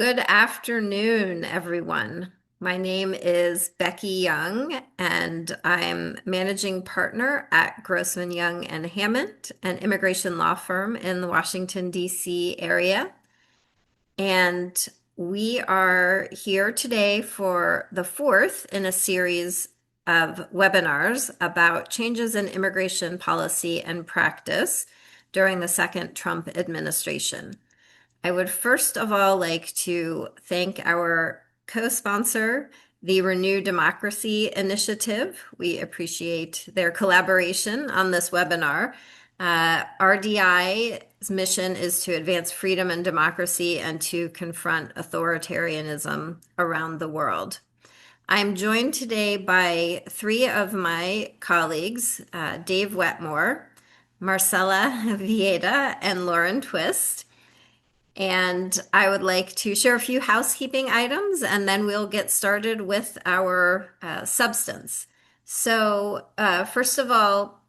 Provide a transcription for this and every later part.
Good afternoon, everyone. My name is Becky Young, and I'm managing partner at Grossman Young and Hammond, an immigration law firm in the Washington, D.C. area. And we are here today for the fourth in a series of webinars about changes in immigration policy and practice during the second Trump administration. I would first of all like to thank our co-sponsor, the Renew Democracy Initiative. We appreciate their collaboration on this webinar. RDI's mission is to advance freedom and democracy and to confront authoritarianism around the world. I'm joined today by three of my colleagues, Dave Wetmore, Marcella Vieda, and Lauren Twist. And I would like to share a few housekeeping items, and then we'll get started with our substance. So, first of all,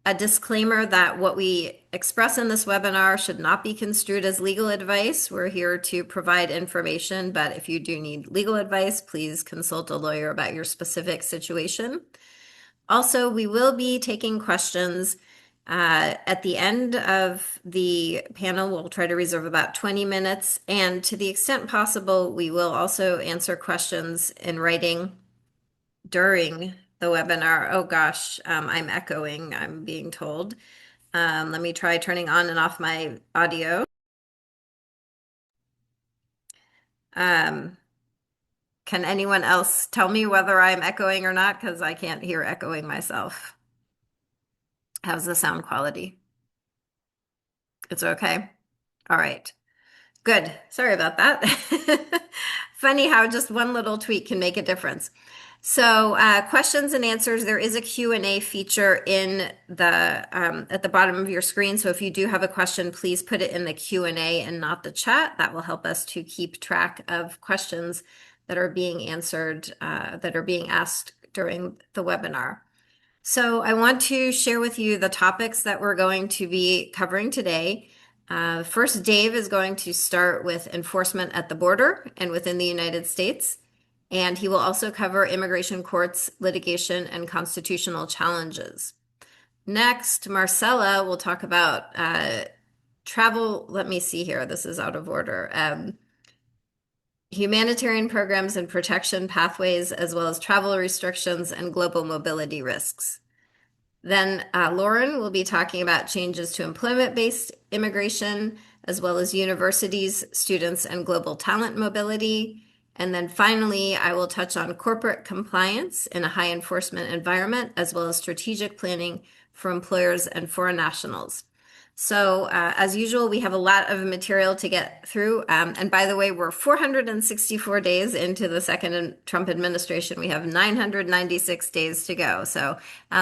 a disclaimer that what we express in this webinar should not be construed as legal advice. We're here to provide information, but if you do need legal advice, please consult a lawyer about your specific situation. Also, we will be taking questions at the end of the panel. We'll try to reserve about 20 minutes. And to the extent possible, we will also answer questions in writing during the webinar. Oh gosh, I'm echoing, I'm being told. Let me try turning on and off my audio. Can anyone else tell me whether I'm echoing or not? Because I can't hear echoing myself. How's the sound quality? It's okay. All right. Good. Sorry about that. Funny how just one little tweak can make a difference. So questions and answers, there is a Q&A feature in the at the bottom of your screen. So if you do have a question, please put it in the Q&A and not the chat. That will help us to keep track of questions that are being answered, that are being asked during the webinar. So I want to share with you the topics that we're going to be covering today. First, Dave is going to start with enforcement at the border and within the United States. And he will also cover immigration courts, litigation, and constitutional challenges. Next, Marcella will talk about travel. Let me see here. This is out of order. Humanitarian programs and protection pathways, as well as travel restrictions and global mobility risks. Then Lauren will be talking about changes to employment-based immigration, as well as universities, students, and global talent mobility. And then finally, I will touch on corporate compliance in a high enforcement environment, as well as strategic planning for employers and foreign nationals. So as usual, we have a lot of material to get through. And by the way, we're 464 days into the second Trump administration. We have 996 days to go. So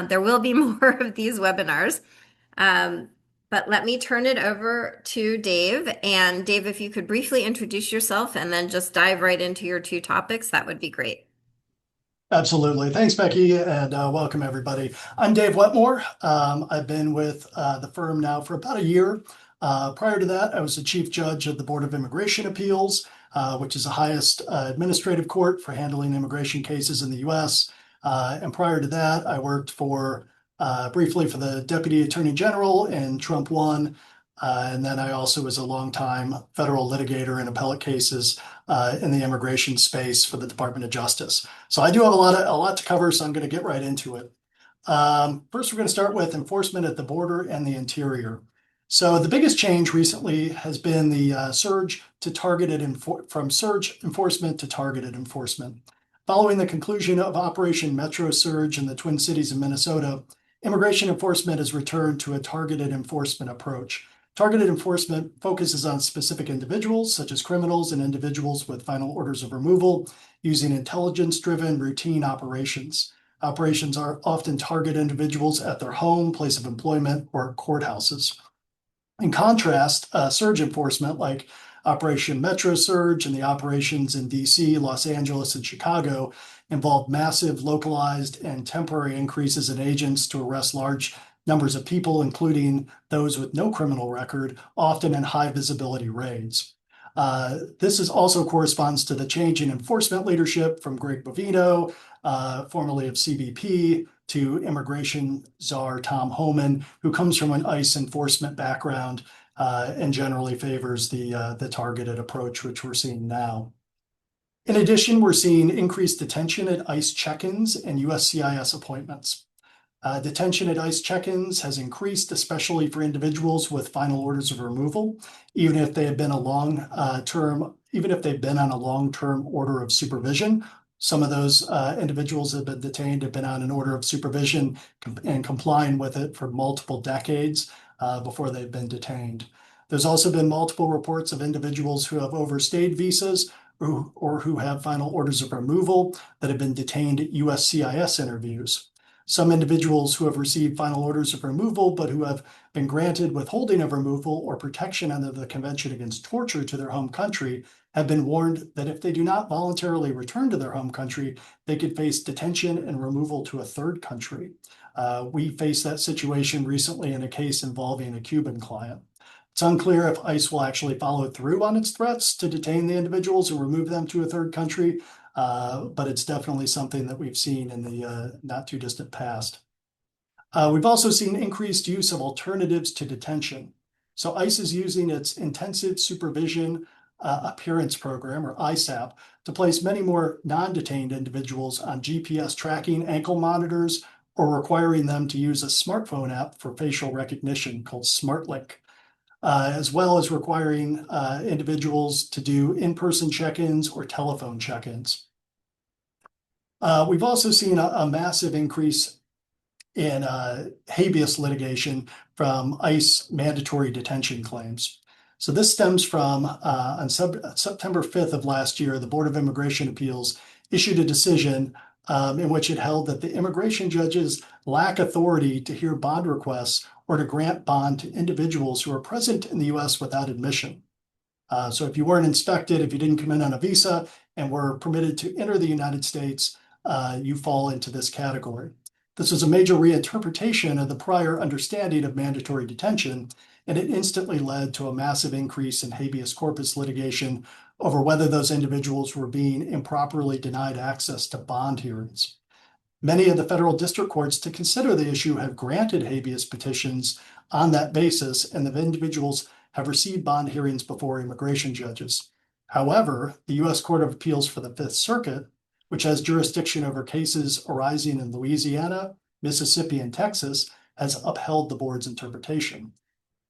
there will be more of these webinars. But let me turn it over to Dave. And Dave, if you could briefly introduce yourself and then just dive right into your two topics, that would be great. Absolutely. Thanks, Becky, and welcome everybody. I'm Dave Wetmore. I've been with the firm now for about a year. Prior to that, I was the chief judge of the Board of Immigration Appeals, which is the highest administrative court for handling immigration cases in the U.S. And prior to that, I worked briefly for the Deputy Attorney General in Trump 1. And then I also was a longtime federal litigator in appellate cases in the immigration space for the Department of Justice. So I do have a lot to cover, so I'm going to get right into it. First, we're going to start with enforcement at the border and the interior. So the biggest change recently has been the surge from surge enforcement to targeted enforcement. Following the conclusion of Operation Metro Surge in the Twin Cities of Minnesota, immigration enforcement has returned to a targeted enforcement approach. Targeted enforcement focuses on specific individuals, such as criminals and individuals with final orders of removal, using intelligence-driven routine operations. Operations are often target individuals at their home, place of employment, or courthouses. In contrast, surge enforcement, like Operation Metro Surge and the operations in DC, Los Angeles, and Chicago, involved massive, localized, and temporary increases in agents to arrest large numbers of people, including those with no criminal record, often in high visibility raids. This also corresponds to the change in enforcement leadership from Greg Bovino, formerly of CBP, to immigration czar Tom Homan, who comes from an ICE enforcement background and generally favors the targeted approach, which we're seeing now. In addition, we're seeing increased detention at ICE check-ins and USCIS appointments. Detention at ICE check-ins has increased, especially for individuals with final orders of removal, even if they have been even if they've been on a long-term order of supervision. Some of those individuals that have been detained have been on an order of supervision and complying with it for multiple decades before they've been detained. There's also been multiple reports of individuals who have overstayed visas or who have final orders of removal that have been detained at USCIS interviews. Some individuals who have received final orders of removal, but who have been granted withholding of removal or protection under the Convention Against Torture to their home country, have been warned that if they do not voluntarily return to their home country, they could face detention and removal to a third country. We faced that situation recently in a case involving a Cuban client. It's unclear if ICE will actually follow through on its threats to detain the individuals and remove them to a third country, but it's definitely something that we've seen in the not too distant past. We've also seen increased use of alternatives to detention. So ICE is using its Intensive Supervision Appearance Program, or ISAP, to place many more non-detained individuals on GPS tracking ankle monitors or requiring them to use a smartphone app for facial recognition called SmartLink. As well as requiring individuals to do in-person check-ins or telephone check-ins. We've also seen a massive increase in habeas litigation from ICE mandatory detention claims. So this stems from on September 5th of last year, the Board of Immigration Appeals issued a decision in which it held that the immigration judges lack authority to hear bond requests or to grant bond to individuals who are present in the U.S. without admission. So if you weren't inspected, if you didn't come in on a visa and were permitted to enter the United States, you fall into this category. This was a major reinterpretation of the prior understanding of mandatory detention, and it instantly led to a massive increase in habeas corpus litigation over whether those individuals were being improperly denied access to bond hearings. Many of the federal district courts to consider the issue have granted habeas petitions on that basis, and the individuals have received bond hearings before immigration judges. However, the U.S. Court of Appeals for the Fifth Circuit, which has jurisdiction over cases arising in Louisiana, Mississippi, and Texas, has upheld the board's interpretation.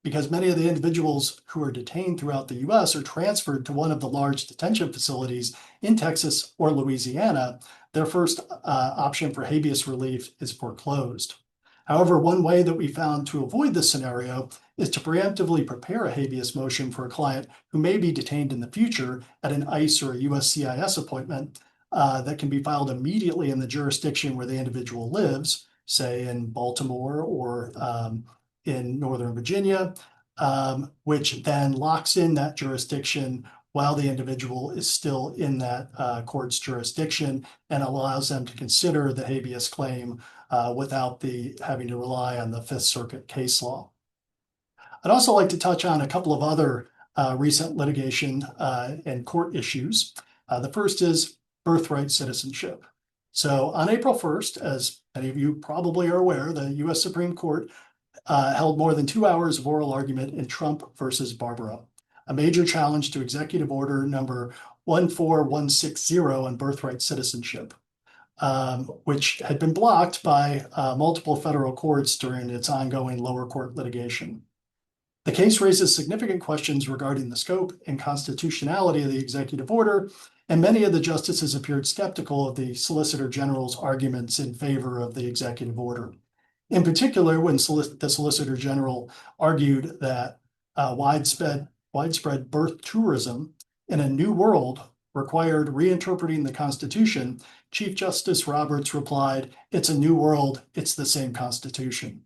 Because many of the individuals who are detained throughout the U.S. are transferred to one of the large detention facilities in Texas or Louisiana, their first option for habeas relief is foreclosed. However, one way that we found to avoid this scenario is to preemptively prepare a habeas motion for a client who may be detained in the future at an ICE or a USCIS appointment that can be filed immediately in the jurisdiction where the individual lives, say in Baltimore or in Northern Virginia, which then locks in that jurisdiction while the individual is still in that court's jurisdiction and allows them to consider the habeas claim without having to rely on the Fifth Circuit case law. I'd also like to touch on a couple of other recent litigation and court issues. The first is birthright citizenship. So on April 1st, as many of you probably are aware, the U.S. Supreme Court held more than 2 hours of oral argument in Trump versus Barbara, a major challenge to Executive Order number 14160 on birthright citizenship, which had been blocked by multiple federal courts during its ongoing lower court litigation. The case raises significant questions regarding the scope and constitutionality of the executive order, and many of the justices appeared skeptical of the Solicitor General's arguments in favor of the executive order. In particular, when the Solicitor General argued that widespread birth tourism in a new world required reinterpreting the Constitution, Chief Justice Roberts replied, "It's a new world, it's the same Constitution."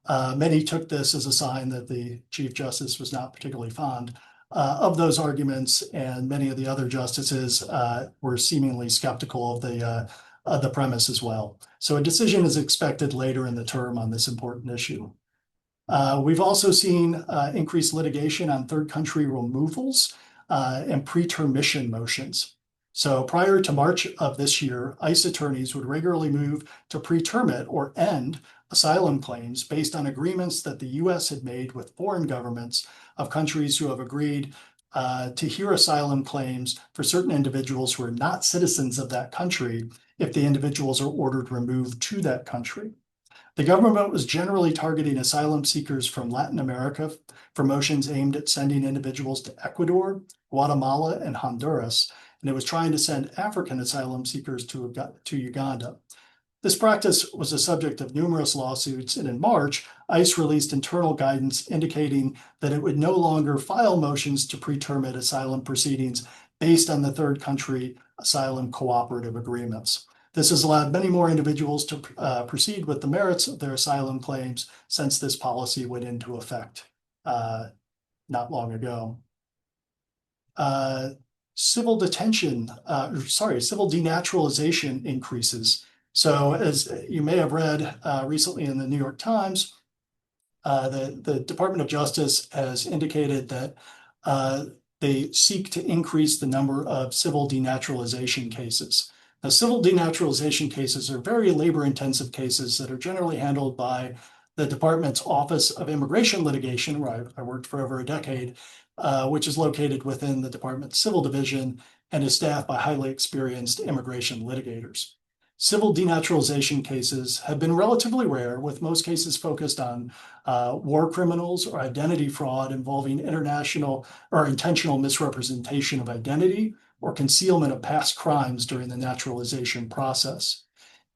Many took this as a sign that the Chief Justice was not particularly fond of those arguments, and many of the other justices were seemingly skeptical of the premise as well. So a decision is expected later in the term on this important issue. We've also seen increased litigation on third country removals. and pretermission motions. So prior to March of this year, ICE attorneys would regularly move to pretermit or end asylum claims based on agreements that the U.S. had made with foreign governments of countries who have agreed to hear asylum claims for certain individuals who are not citizens of that country if the individuals are ordered removed to that country. The government was generally targeting asylum seekers from Latin America for motions aimed at sending individuals to Ecuador, Guatemala, and Honduras, and it was trying to send African asylum seekers to Uganda. This practice was the subject of numerous lawsuits, and in March, ICE released internal guidance indicating that it would no longer file motions to pretermit asylum proceedings based on the third country asylum cooperative agreements. This has allowed many more individuals to proceed with the merits of their asylum claims since this policy went into effect not long ago. Civil denaturalization increases. So as you may have read recently in the New York Times, the Department of Justice has indicated that they seek to increase the number of civil denaturalization cases. Now, civil denaturalization cases are very labor-intensive cases that are generally handled by the department's Office of Immigration Litigation, where I worked for over a decade, which is located within the department's civil division and is staffed by highly experienced immigration litigators. Civil denaturalization cases have been relatively rare, with most cases focused on war criminals or identity fraud involving international or intentional misrepresentation of identity or concealment of past crimes during the naturalization process.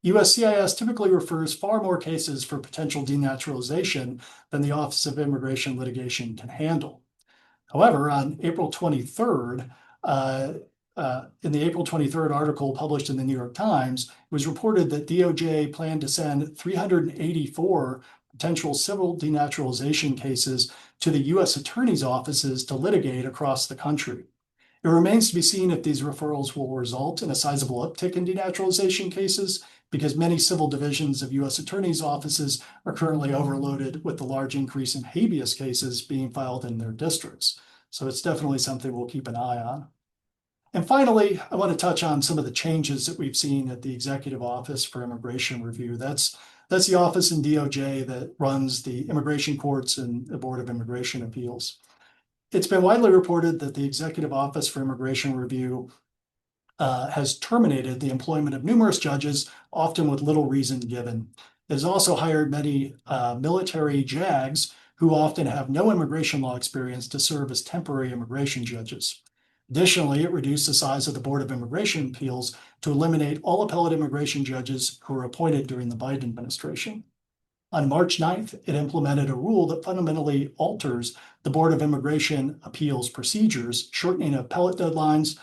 USCIS typically refers far more cases for potential denaturalization than the Office of Immigration Litigation can handle. However, on April 23rd, in the April 23rd article published in the New York Times, it was reported that DOJ planned to send 384 potential civil denaturalization cases to the U.S. attorney's offices to litigate across the country. It remains to be seen if these referrals will result in a sizable uptick in denaturalization cases, because many civil divisions of U.S. attorneys' offices are currently overloaded with the large increase in habeas cases being filed in their districts. So it's definitely something we'll keep an eye on. And finally, I want to touch on some of the changes that we've seen at the Executive Office for Immigration Review. That's the office in DOJ that runs the immigration courts and the Board of Immigration Appeals. It's been widely reported that the Executive Office for Immigration Review has terminated the employment of numerous judges, often with little reason given. It has also hired many military JAGs who often have no immigration law experience to serve as temporary immigration judges. Additionally, it reduced the size of the Board of Immigration Appeals to eliminate all appellate immigration judges who were appointed during the Biden administration. On March 9th, it implemented a rule that fundamentally alters the Board of Immigration Appeals procedures, shortening appellate deadlines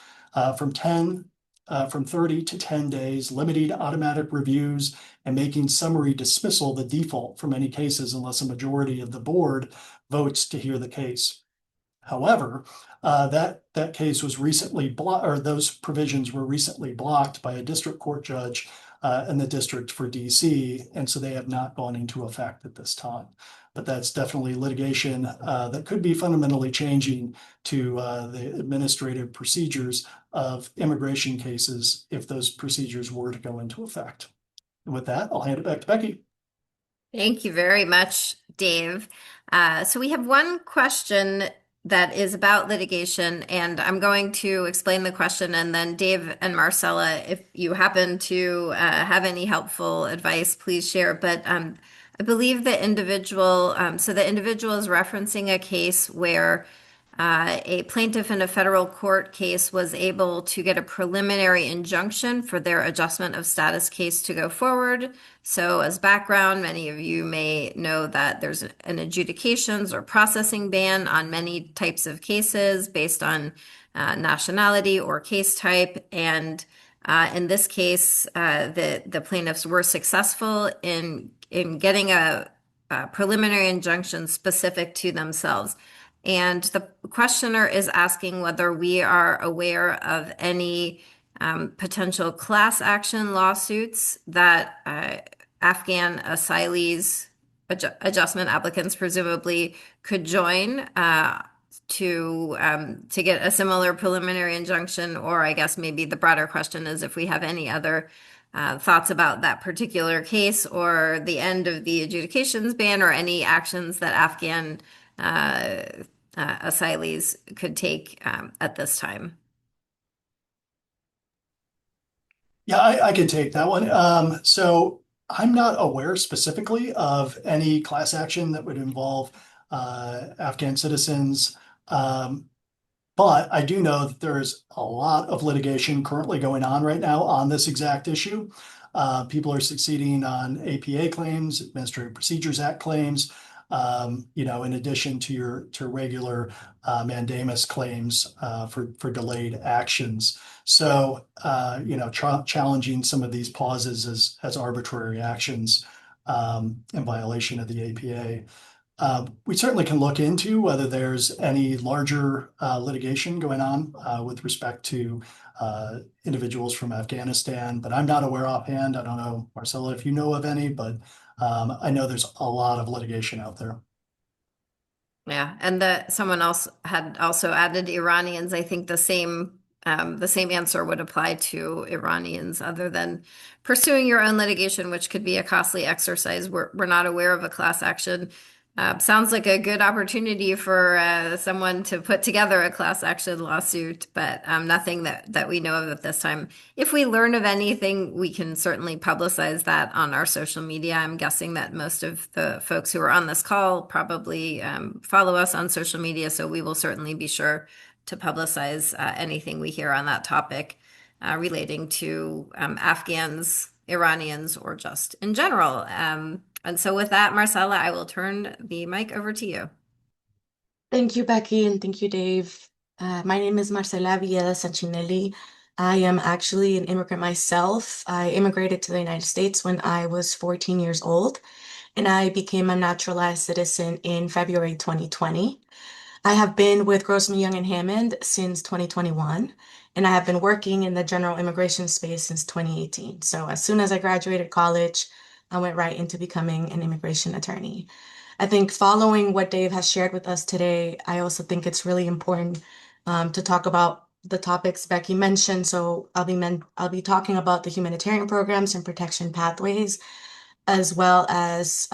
from 30 to 10 days, limiting automatic reviews, and making summary dismissal the default for many cases unless a majority of the board votes to hear the case. However, that case was recently blocked, or those provisions were recently blocked by a district court judge in the district for DC, and so they have not gone into effect at this time. But that's definitely litigation that could be fundamentally changing to the administrative procedures of immigration cases if those procedures were to go into effect. And with that, I'll hand it back to Becky. Thank you very much, Dave. So we have one question that is about litigation, and I'm going to explain the question, and then Dave and Marcella, if you happen to have any helpful advice, please share. But I believe the individual, so the individual is referencing a case where a plaintiff in a federal court case was able to get a preliminary injunction for their adjustment of status case to go forward. So as background, many of you may know that there's an adjudications or processing ban on many types of cases based on nationality or case type. And in this case, the plaintiffs were successful in getting a preliminary injunction specific to themselves. And the questioner is asking whether we are aware of any potential class action lawsuits that Afghan asylees, adjustment applicants presumably, could join to get a similar preliminary injunction, or I guess maybe the broader question is if we have any other thoughts about that particular case or the end of the adjudications ban or any actions that Afghan uh, asylees could take at this time. Yeah, I can take that one. So I'm not aware specifically of any class action that would involve Afghan citizens. Um, But I do know that there is a lot of litigation currently going on right now on this exact issue. People are succeeding on APA claims, Administrative Procedures Act claims, in addition to your regular mandamus claims for delayed actions. So, challenging some of these pauses as arbitrary actions in violation of the APA. We certainly can look into whether there's any larger litigation going on with respect to individuals from Afghanistan, but I'm not aware offhand. I don't know, Marcella, if you know of any, but I know there's a lot of litigation out there. Yeah, and someone else had also added Iranians. I think the same answer would apply to Iranians, other than pursuing your own litigation, which could be a costly exercise. We're not aware of a class action. Sounds like a good opportunity for someone to put together a class action lawsuit, but nothing that we know of at this time. If we learn of anything, we can certainly publicize that on our social media. I'm guessing that most of the folks who are on this call probably follow us on social media, so we will certainly be sure to publicize anything we hear on that topic relating to Afghans, Iranians, or just in general. And so, with that, Marcella, I will turn the mic over to you. Thank you, Becky, and thank you, Dave. My name is Marcela Villela Sancinelli. I am actually an immigrant myself. I immigrated to the United States when I was 14 years old, and I became a naturalized citizen in February 2020. I have been with Grossman Young and Hammond since 2021, and I have been working in the general immigration space since 2018. So as soon as I graduated college, I went right into becoming an immigration attorney. I think following what Dave has shared with us today, I also think it's really important to talk about the topics Becky mentioned. So I'll be talking about the humanitarian programs and protection pathways, as well as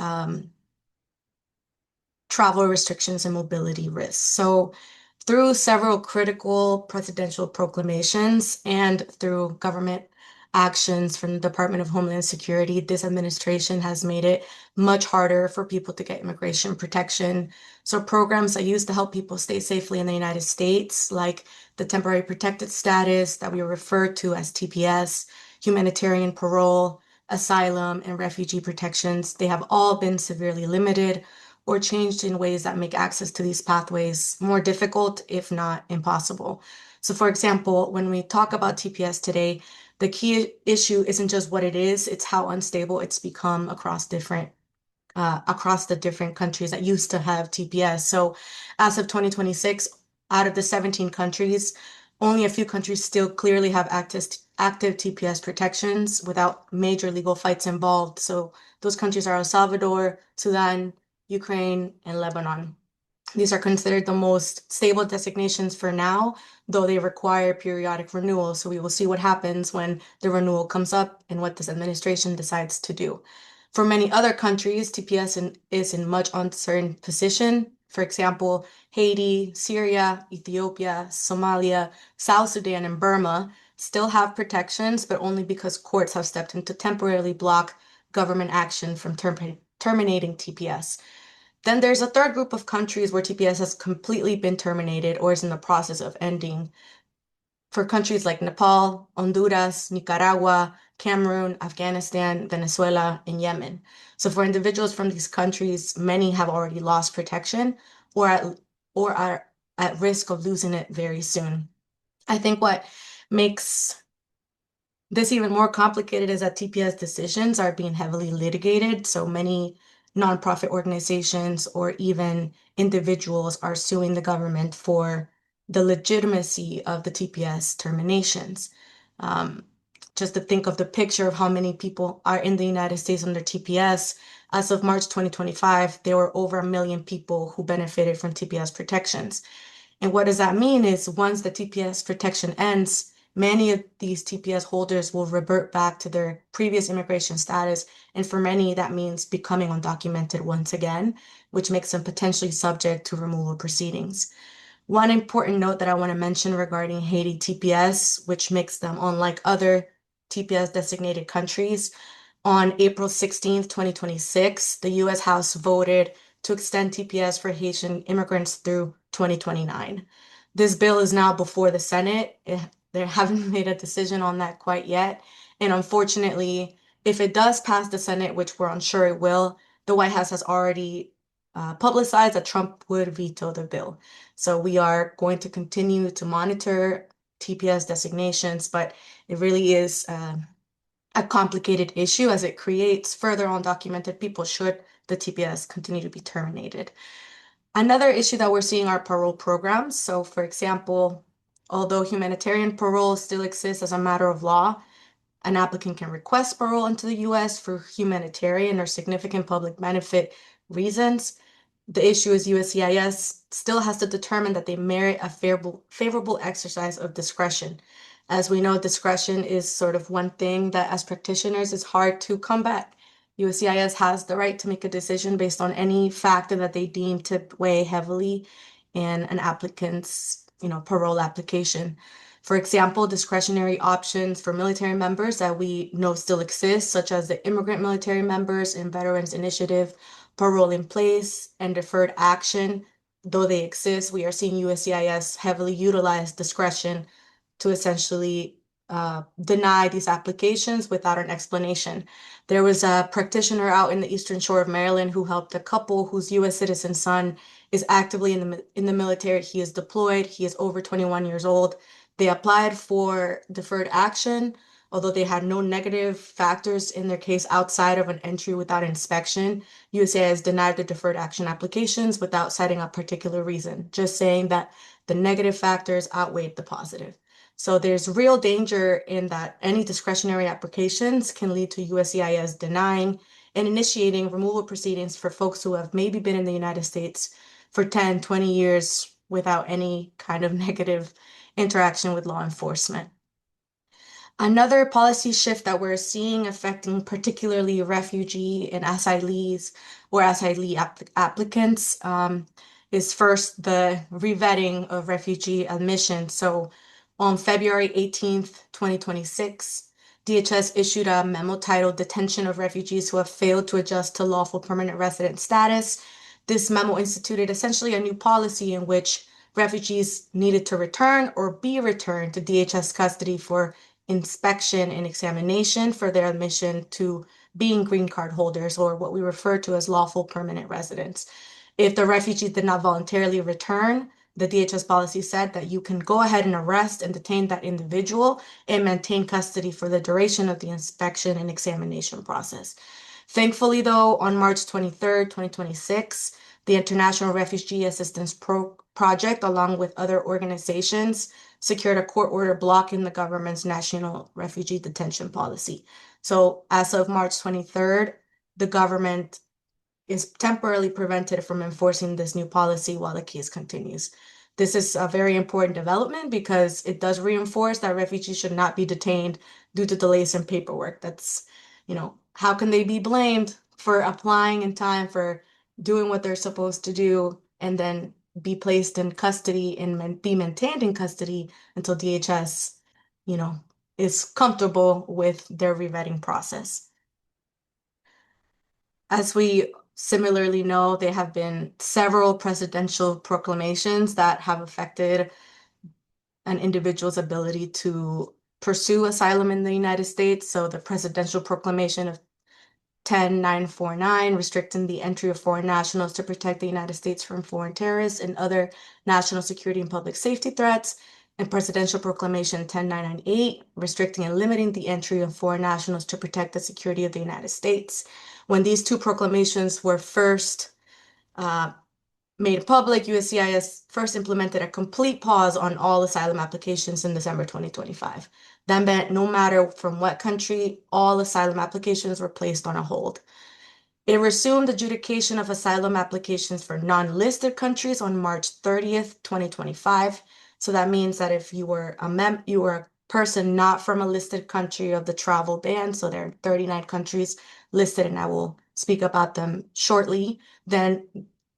travel restrictions and mobility risks. So, through several critical presidential proclamations and through government actions from the Department of Homeland Security, this administration has made it much harder for people to get immigration protection. So, programs that used to help people stay safely in the United States, like the temporary protected status that we refer to as TPS, humanitarian parole, asylum, and refugee protections, they have all been severely limited or changed in ways that make access to these pathways more difficult, if not impossible. So, for example, when we talk about TPS today, the key issue isn't just what it is, it's how unstable it's become across the different countries that used to have TPS. So, as of 2026, out of the 17 countries, only a few countries still clearly have active TPS protections without major legal fights involved. So, those countries are El Salvador, Sudan, Ukraine, and Lebanon. These are considered the most stable designations for now, though they require periodic renewal. So we will see what happens when the renewal comes up and what this administration decides to do. For many other countries, TPS is in much uncertain position. For example, Haiti, Syria, Ethiopia, Somalia, South Sudan, and Burma still have protections, but only because courts have stepped in to temporarily block government action from terminating TPS. Then there's a third group of countries where TPS has completely been terminated or is in the process of ending. For countries like Nepal, Honduras, Nicaragua, Cameroon, Afghanistan, Venezuela, and Yemen. So for individuals from these countries, many have already lost protection or are at risk of losing it very soon. I think what makes this even more complicated is that TPS decisions are being heavily litigated. So many nonprofit organizations or even individuals are suing the government for the legitimacy of the TPS terminations. Um, just to think of the picture of how many people are in the United States under TPS, As of March 2025, there were over 1 million people who benefited from TPS protections. And what does that mean is once the TPS protection ends, many of these TPS holders will revert back to their previous immigration status. And for many, that means becoming undocumented once again, which makes them potentially subject to removal proceedings. One important note that I want to mention regarding Haiti TPS, which makes them unlike other TPS designated countries, on April 16th, 2026, the US House voted to extend TPS for Haitian immigrants through 2029. This bill is now before the Senate. They haven't made a decision on that quite yet. And unfortunately, if it does pass the Senate, which we're unsure it will, the White House has already publicized that Trump would veto the bill. So we are going to continue to monitor TPS designations, but it really is a complicated issue as it creates further undocumented people should the TPS continue to be terminated. Another issue that we're seeing are parole programs. So, for example, although humanitarian parole still exists as a matter of law, an applicant can request parole into the US for humanitarian or significant public benefit reasons. The issue is USCIS still has to determine that they merit a favorable exercise of discretion. As we know, discretion is sort of one thing that as practitioners is hard to combat. USCIS has the right to make a decision based on any factor that they deem to weigh heavily in an applicant's, parole application. For example, discretionary options for military members that we know still exist, such as the immigrant military members and Veterans Initiative, parole in place, and deferred action. Though they exist, we are seeing USCIS heavily utilize discretion to essentially deny these applications without an explanation. There was a practitioner out in the Eastern Shore of Maryland who helped a couple whose U.S. citizen son is actively in the military. He is deployed. He is over 21 years old. They applied for deferred action, although they had no negative factors in their case outside of an entry without inspection. USCIS denied the deferred action applications without citing a particular reason, just saying that the negative factors outweighed the positive. So there's real danger in that any discretionary applications can lead to USCIS denying and initiating removal proceedings for folks who have maybe been in the United States for 10, 20 years without any kind of negative interaction with law enforcement. Another policy shift that we're seeing affecting particularly refugee and asylees or asylee applicants is first the revetting of refugee admission. So on February 18th, 2026, DHS issued a memo titled Detention of Refugees Who Have Failed to Adjust to Lawful Permanent Resident Status. This memo instituted essentially a new policy in which refugees needed to return or be returned to DHS custody for inspection and examination for their admission to being green card holders, or what we refer to as lawful permanent residents. If the refugee did not voluntarily return, the DHS policy said that you can go ahead and arrest and detain that individual and maintain custody for the duration of the inspection and examination process. Thankfully, though, on March 23rd, 2026, the International Refugee Assistance Project, along with other organizations, secured a court order blocking the government's national refugee detention policy. So as of March 23rd, the government is temporarily prevented from enforcing this new policy while the case continues. This is a very important development because it does reinforce that refugees should not be detained due to delays in paperwork. That's, how can they be blamed for applying in time, for doing what they're supposed to do, and then be placed in custody and be maintained in custody until DHS, is comfortable with their revetting process. As we similarly know, there have been several presidential proclamations that have affected an individual's ability to pursue asylum in the United States. So the presidential proclamation of 10949, restricting the entry of foreign nationals to protect the United States from foreign terrorists and other national security and public safety threats, and Presidential Proclamation 10998, restricting and limiting the entry of foreign nationals to protect the security of the United States. When these two proclamations were first made public, USCIS first implemented a complete pause on all asylum applications in December 2025. That meant no matter from what country, all asylum applications were placed on a hold. It resumed adjudication of asylum applications for non-listed countries on March 30th, 2025. So that means that if you were a person not from a listed country of the travel ban, so there are 39 countries listed, and I will speak about them shortly, then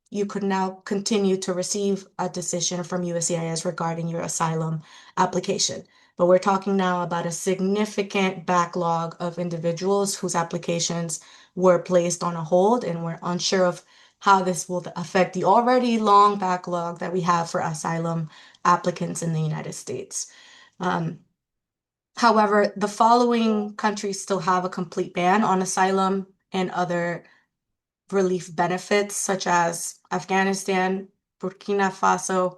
you could now continue to receive a decision from USCIS regarding your asylum application. But we're talking now about a significant backlog of individuals whose applications were placed on a hold, and we're unsure of how this will affect the already long backlog that we have for asylum applicants in the United States. Um, However, the following countries still have a complete ban on asylum and other relief benefits, such as Afghanistan, Burkina Faso,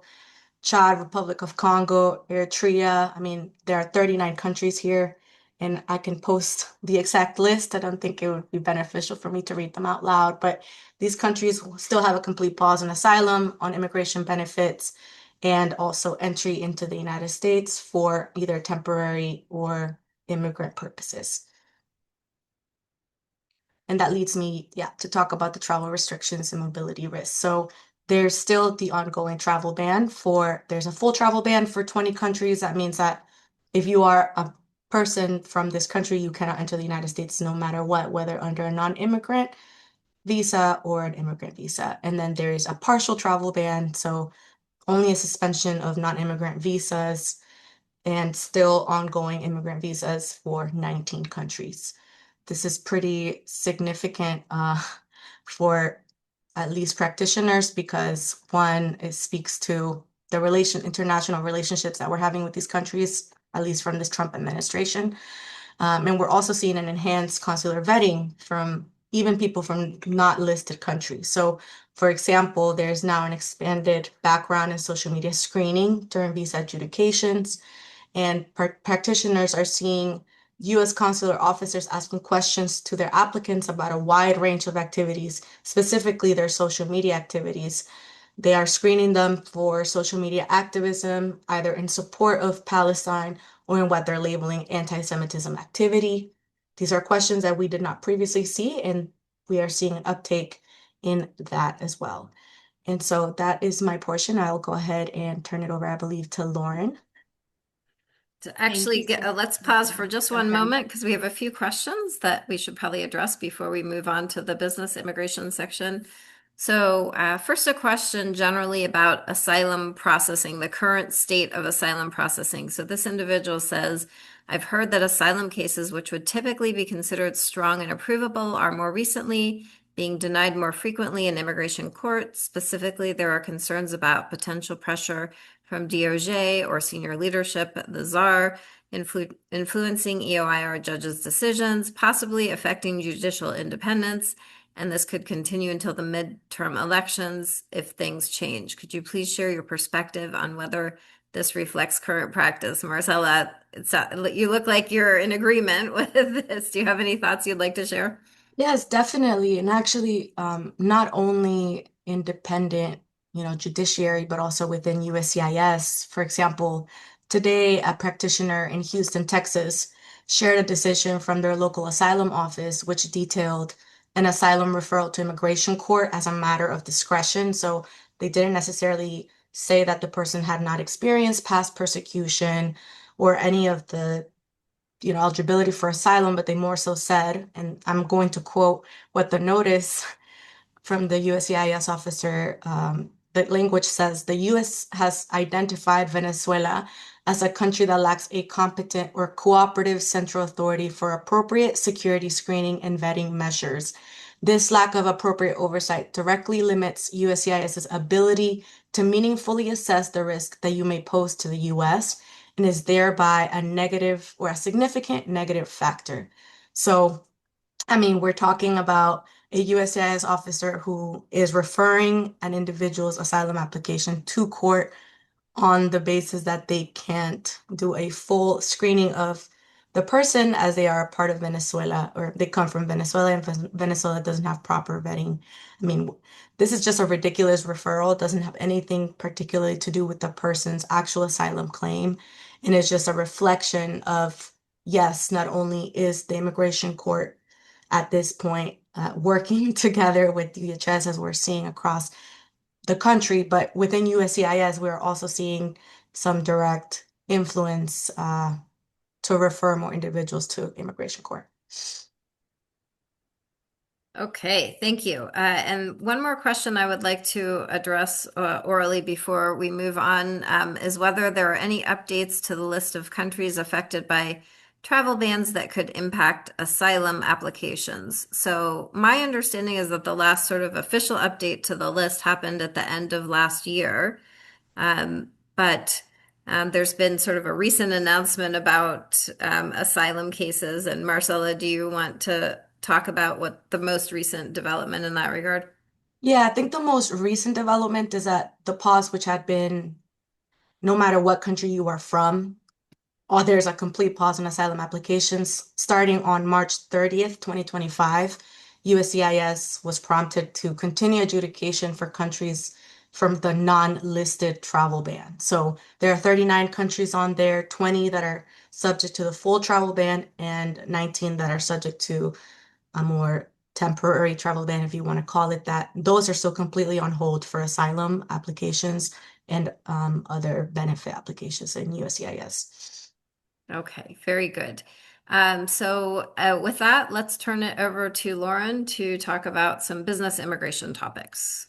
Chad, Republic of Congo, Eritrea. I mean, there are 39 countries here, and I can post the exact list. I don't think it would be beneficial for me to read them out loud, but these countries will still have a complete pause on asylum, on immigration benefits, and also entry into the United States for either temporary or immigrant purposes. And that leads me, yeah, to talk about the travel restrictions and mobility risks. So there's still the ongoing travel ban there's a full travel ban for 20 countries. That means that if you are a person from this country, you cannot enter the United States no matter what, whether under a non-immigrant visa or an immigrant visa. And then there is a partial travel ban, so only a suspension of non-immigrant visas and still ongoing immigrant visas for 19 countries. This is pretty significant for at least practitioners because one, it speaks to the international relationships that we're having with these countries, at least from this Trump administration. And we're also seeing an enhanced consular vetting from even people from not listed countries. So, for example, there's now an expanded background and social media screening during visa adjudications, and practitioners are seeing U.S. consular officers asking questions to their applicants about a wide range of activities, specifically their social media activities. They are screening them for social media activism, either in support of Palestine or in what they're labeling anti-Semitism activity. These are questions that we did not previously see, and we are seeing an uptake in that as well. And so that is my portion. I'll go ahead and turn it over, I believe, to Lauren. To actually let's pause for just one moment because we have a few questions that we should probably address before we move on to the business immigration section. So first, a question generally about asylum processing, the current state of asylum processing. So this individual says, I've heard that asylum cases, which would typically be considered strong and approvable, are more recently being denied more frequently in immigration courts. Specifically, there are concerns about potential pressure from DOJ or senior leadership at the czar, influencing EOIR judges' decisions, possibly affecting judicial independence, and this could continue until the midterm elections if things change. Could you please share your perspective on whether this reflects current practice? Marcella, you look like you're in agreement with this. Do you have any thoughts you'd like to share? Yes, definitely. And actually, not only independent, judiciary, but also within USCIS. For example, today, a practitioner in Houston, Texas, shared a decision from their local asylum office, which detailed an asylum referral to immigration court as a matter of discretion. So they didn't necessarily say that the person had not experienced past persecution or any of the eligibility for asylum, but they more so said, and I'm going to quote what the notice from the USCIS officer, the language says, the U.S. has identified Venezuela as a country that lacks a competent or cooperative central authority for appropriate security screening and vetting measures. This lack of appropriate oversight directly limits USCIS's ability to meaningfully assess the risk that you may pose to the U.S. and is thereby a negative or a significant negative factor. So, I mean, we're talking about a USCIS officer who is referring an individual's asylum application to court on the basis that they can't do a full screening of the person as they are a part of Venezuela or they come from Venezuela and Venezuela doesn't have proper vetting. I mean, this is just a ridiculous referral. It doesn't have anything particularly to do with the person's actual asylum claim. And it's just a reflection of, yes, not only is the immigration court at this point working together with DHS as we're seeing across the country, but within USCIS, we're also seeing some direct influence to refer more individuals to immigration court. Okay, thank you. And one more question I would like to address orally before we move on is whether there are any updates to the list of countries affected by travel bans that could impact asylum applications. So, my understanding is that the last sort of official update to the list happened at the end of last year. But there's been sort of a recent announcement about asylum cases. And Marcella, do you want to talk about what the most recent development in that regard? Yeah, I think the most recent development is that the pause, which had been no matter what country you are from, or there's a complete pause on asylum applications starting on March 30th, 2025. USCIS was prompted to continue adjudication for countries from the non-listed travel ban. So there are 39 countries on there, 20 that are subject to the full travel ban, and 19 that are subject to a more temporary travel ban, if you want to call it that. Those are still completely on hold for asylum applications and other benefit applications in USCIS. Okay, very good. With that, let's turn it over to Lauren to talk about some business immigration topics.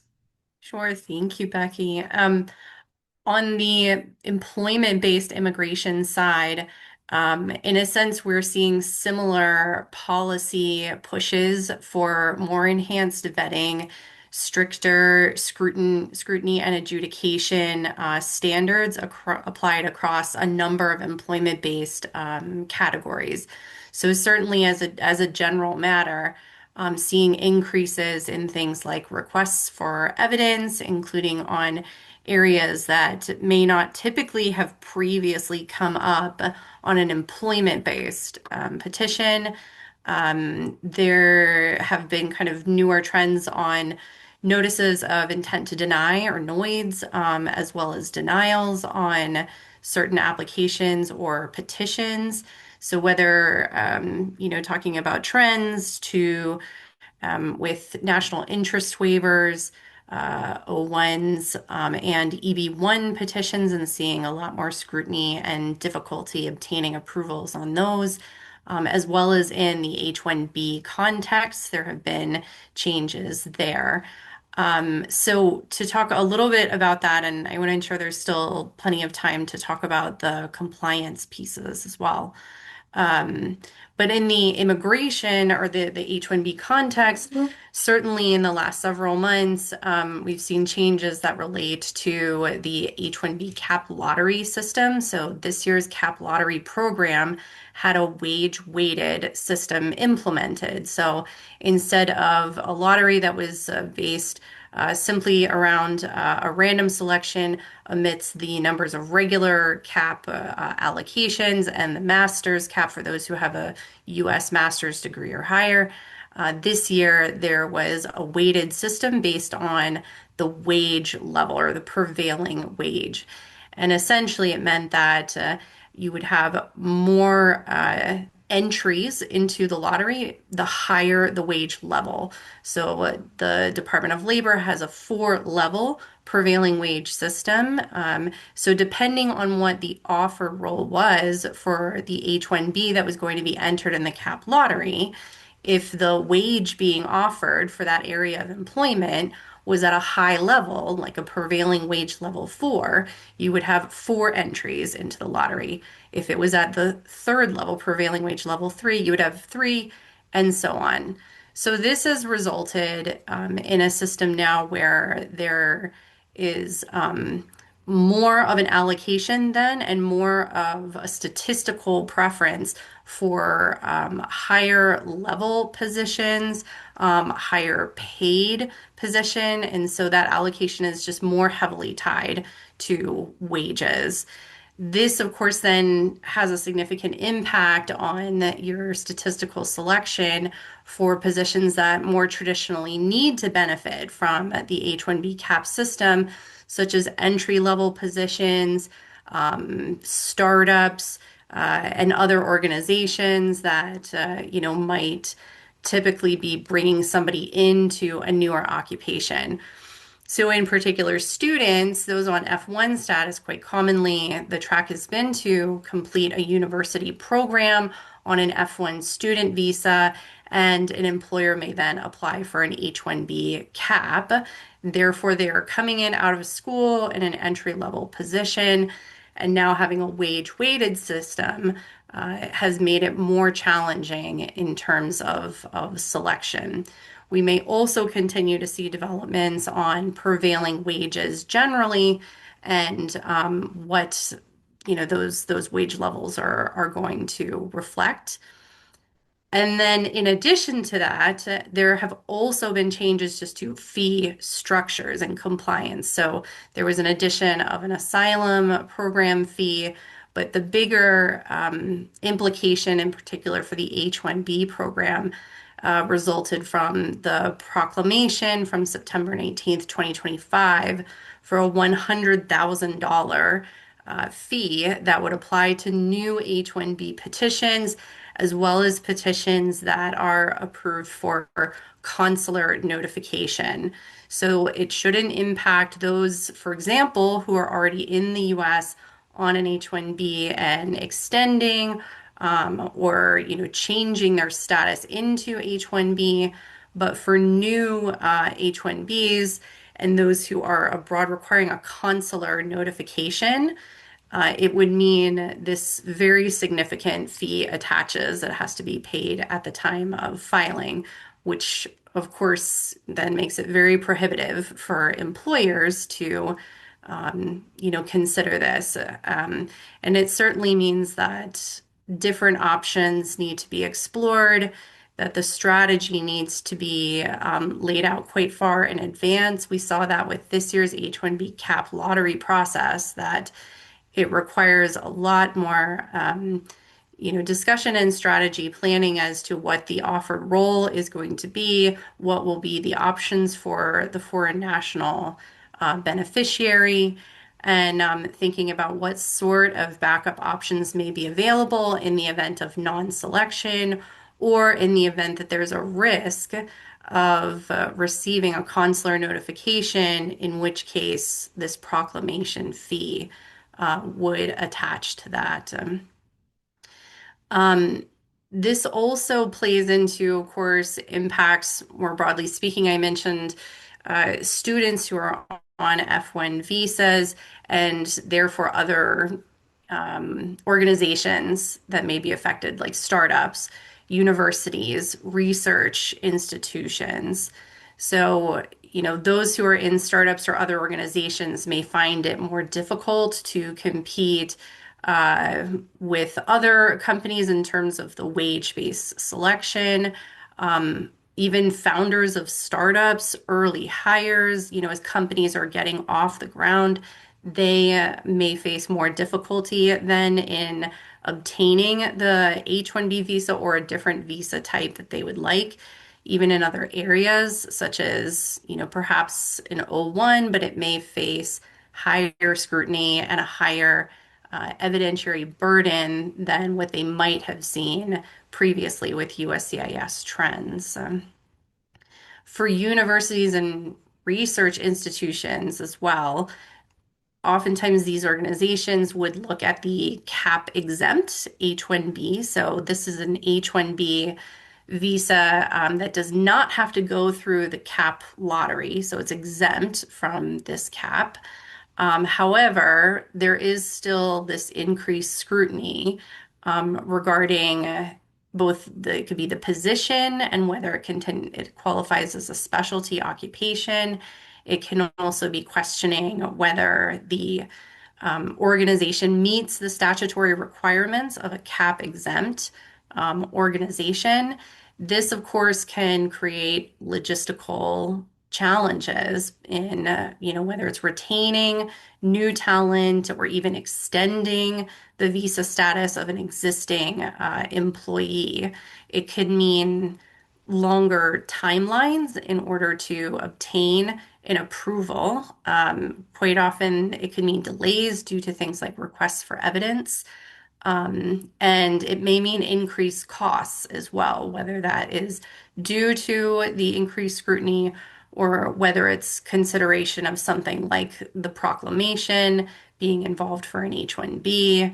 Sure. Thank you, Becky. On the employment-based immigration side, in a sense, we're seeing similar policy pushes for more enhanced vetting, stricter scrutiny and adjudication standards applied across a number of employment-based categories. So certainly, as a general matter, seeing increases in things like requests for evidence, including on areas that may not typically have previously come up on an employment-based petition. There have been kind of newer trends on notices of intent to deny or NOIDs, as well as denials on certain applications or petitions. So whether, talking about trends to with national interest waivers, O1s, and EB1 petitions, and seeing a lot more scrutiny and difficulty obtaining approvals on those. As well as in the H-1B context, there have been changes there. So to talk a little bit about that, and I want to ensure there's still plenty of time to talk about the compliance pieces as well. Um, but in the immigration or the H-1B context, certainly in the last several months, we've seen changes that relate to the H-1B cap lottery system. So this year's cap lottery program had a wage-weighted system implemented. So instead of a lottery that was based simply around a random selection amidst the numbers of regular cap allocations and the master's cap for those who have a U.S. master's degree or higher. This year, there was a weighted system based on the wage level or the prevailing wage. And essentially, it meant that you would have more entries into the lottery, the higher the wage level. So the Department of Labor has a four-level prevailing wage system. So depending on what the offer roll was for the H-1B that was going to be entered in the cap lottery, if the wage being offered for that area of employment was at a high level, like a prevailing wage level four, you would have four entries into the lottery. If it was at the third level, prevailing wage level three, you would have three, and so on. So this has resulted in a system now where there is more of an allocation then and more of a statistical preference for higher level positions, higher paid position. And so that allocation is just more heavily tied to wages. This, of course, then has a significant impact on your statistical selection for positions that more traditionally need to benefit from the H-1B cap system, such as entry-level positions, startups, and other organizations that, might typically be bringing somebody into a newer occupation. So, in particular, students, those on F1 status, quite commonly, the track has been to complete a university program on an F1 student visa, and an employer may then apply for an H-1B cap. Therefore, they are coming in out of school in an entry-level position, and now having a wage-weighted system has made it more challenging in terms of selection. We may also continue to see developments on prevailing wages generally, and what those wage levels are going to reflect. And then in addition to that, there have also been changes just to fee structures and compliance. So there was an addition of an asylum program fee, but the bigger implication in particular for the H-1B program resulted from the proclamation from September 19th, 2025 for a $100,000 fee that would apply to new H-1B petitions, as well as petitions that are approved for consular notification. So it shouldn't impact those, for example, who are already in the US on an H-1B and extending, or changing their status into H-1B. But for new H-1Bs and those who are abroad requiring a consular notification, it would mean this very significant fee attaches that has to be paid at the time of filing, which of course then makes it very prohibitive for employers to consider this. And it certainly means that different options need to be explored, that the strategy needs to be laid out quite far in advance. We saw that with this year's H-1B cap lottery process, that it requires a lot more discussion and strategy planning as to what the offered role is going to be, what will be the options for the foreign national beneficiary, and thinking about what sort of backup options may be available in the event of non-selection, or in the event that there's a risk of receiving a consular notification, in which case this proclamation fee would attach to that. This also plays into, of course, impacts more broadly speaking. I mentioned students who are on F1 visas and therefore other organizations that may be affected, like startups, universities, research institutions. So, those who are in startups or other organizations may find it more difficult to compete with other companies in terms of the wage-based selection. Even founders of startups, early hires, as companies are getting off the ground, they may face more difficulty than in obtaining the H-1B visa or a different visa type that they would like, even in other areas, such as, perhaps an O-1, but it may face higher scrutiny and a higher evidentiary burden than what they might have seen previously with USCIS trends. For universities and research institutions as well, oftentimes these organizations would look at the cap exempt H-1B. So this is an H-1B visa that does not have to go through the cap lottery. So it's exempt from this cap. However, there is still this increased scrutiny regarding it could be the position and whether it qualifies as a specialty occupation. It can also be questioning whether the organization meets the statutory requirements of a cap exempt organization. This, of course, can create logistical challenges in, whether it's retaining new talent or even extending the visa status of an existing employee. It could mean longer timelines in order to obtain an approval. Quite often, it could mean delays due to things like requests for evidence. And it may mean increased costs as well, whether that is due to the increased scrutiny or whether it's consideration of something like the proclamation being involved for an H-1B.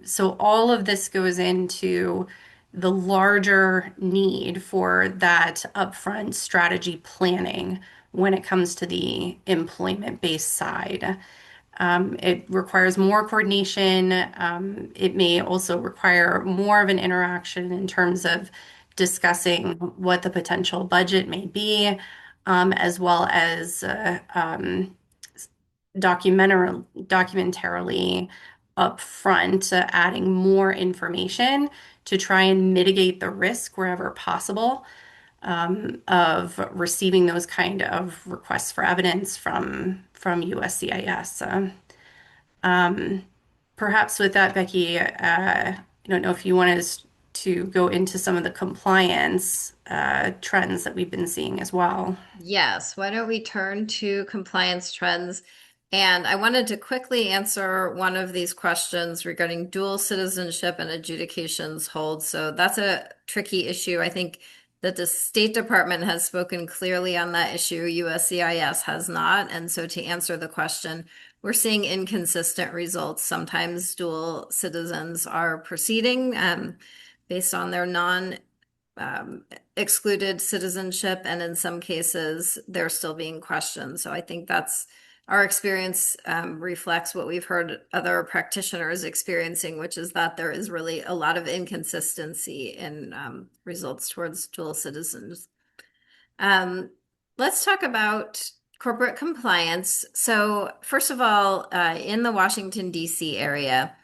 So all of this goes into the larger need for that upfront strategy planning when it comes to the employment-based side. It requires more coordination. It may also require more of an interaction in terms of discussing what the potential budget may be, as well as documentarily upfront, adding more information to try and mitigate the risk wherever possible of receiving those kind of requests for evidence from USCIS. Um, Perhaps with that, Becky, I don't know if you wanted us to go into some of the compliance trends that we've been seeing as well. Yes, why don't we turn to compliance trends? And I wanted to quickly answer one of these questions regarding dual citizenship and adjudications hold. So that's a tricky issue. I think that the State Department has spoken clearly on that issue. USCIS has not. And so to answer the question, we're seeing inconsistent results. Sometimes dual citizens are proceeding based on their non excluded citizenship, and in some cases, they're still being questioned. So I think that's our experience reflects what we've heard other practitioners experiencing, which is that there is really a lot of inconsistency in results towards dual citizens. Let's talk about corporate compliance. So first of all, in the Washington, D.C. area,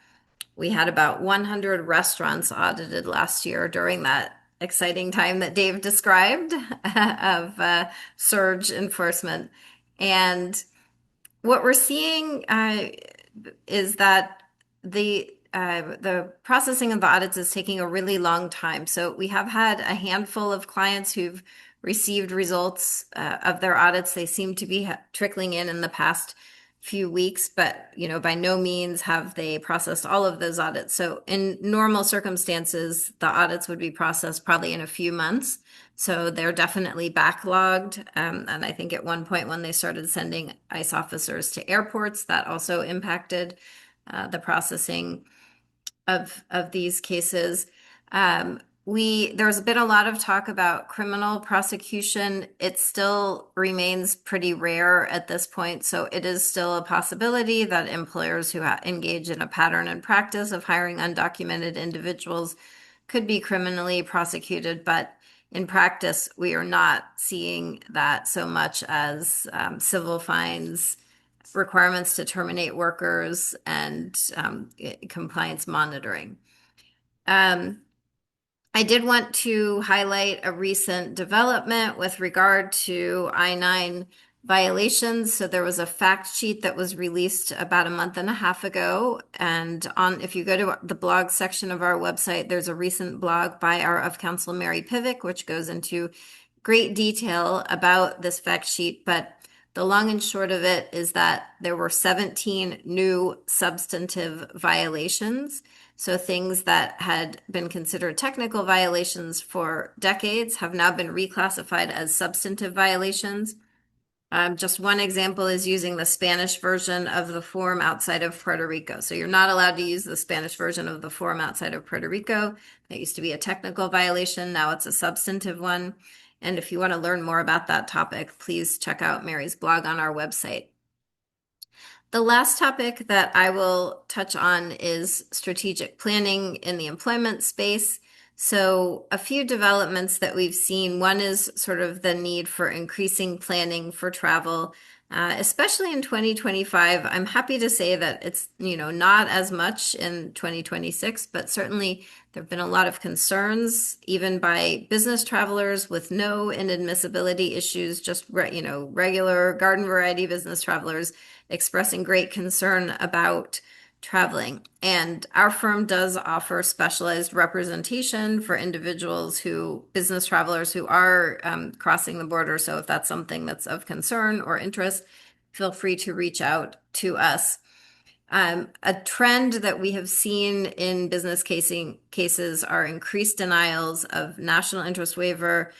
we had about 100 restaurants audited last year during that exciting time that Dave described of surge enforcement. And what we're seeing is that the processing of the audits is taking a really long time. So we have had a handful of clients who've received results of their audits. They seem to be trickling in the past few weeks, but by no means have they processed all of those audits. So in normal circumstances, the audits would be processed probably in a few months. So they're definitely backlogged. And I think at one point when they started sending ICE officers to airports, that also impacted the processing of these cases. There's been a lot of talk about criminal prosecution. It still remains pretty rare at this point, so it is still a possibility that employers who engage in a pattern and practice of hiring undocumented individuals could be criminally prosecuted, but in practice, we are not seeing that so much as civil fines, requirements to terminate workers, and compliance monitoring. I did want to highlight a recent development with regard to I-9 violations. So there was a fact sheet that was released about a month and a half ago. And if you go to the blog section of our website, there's a recent blog by our of counsel Mary Pivick, which goes into great detail about this fact sheet. But the long and short of it is that there were 17 new substantive violations. So things that had been considered technical violations for decades have now been reclassified as substantive violations. Just one example is using the Spanish version of the form outside of Puerto Rico. So you're not allowed to use the Spanish version of the form outside of Puerto Rico. That used to be a technical violation. Now it's a substantive one. And if you want to learn more about that topic, please check out Mary's blog on our website. The last topic that I will touch on is strategic planning in the employment space. So a few developments that we've seen. One is sort of the need for increasing planning for travel, especially in 2025. I'm happy to say that it's, not as much in 2026, but certainly there have been a lot of concerns, even by business travelers with no inadmissibility issues, just, regular garden variety business travelers expressing great concern about traveling. And our firm does offer specialized representation for business travelers who are crossing the border. So if that's something that's of concern or interest, feel free to reach out to us. A trend that we have seen in business cases are increased denials of national interest waiver,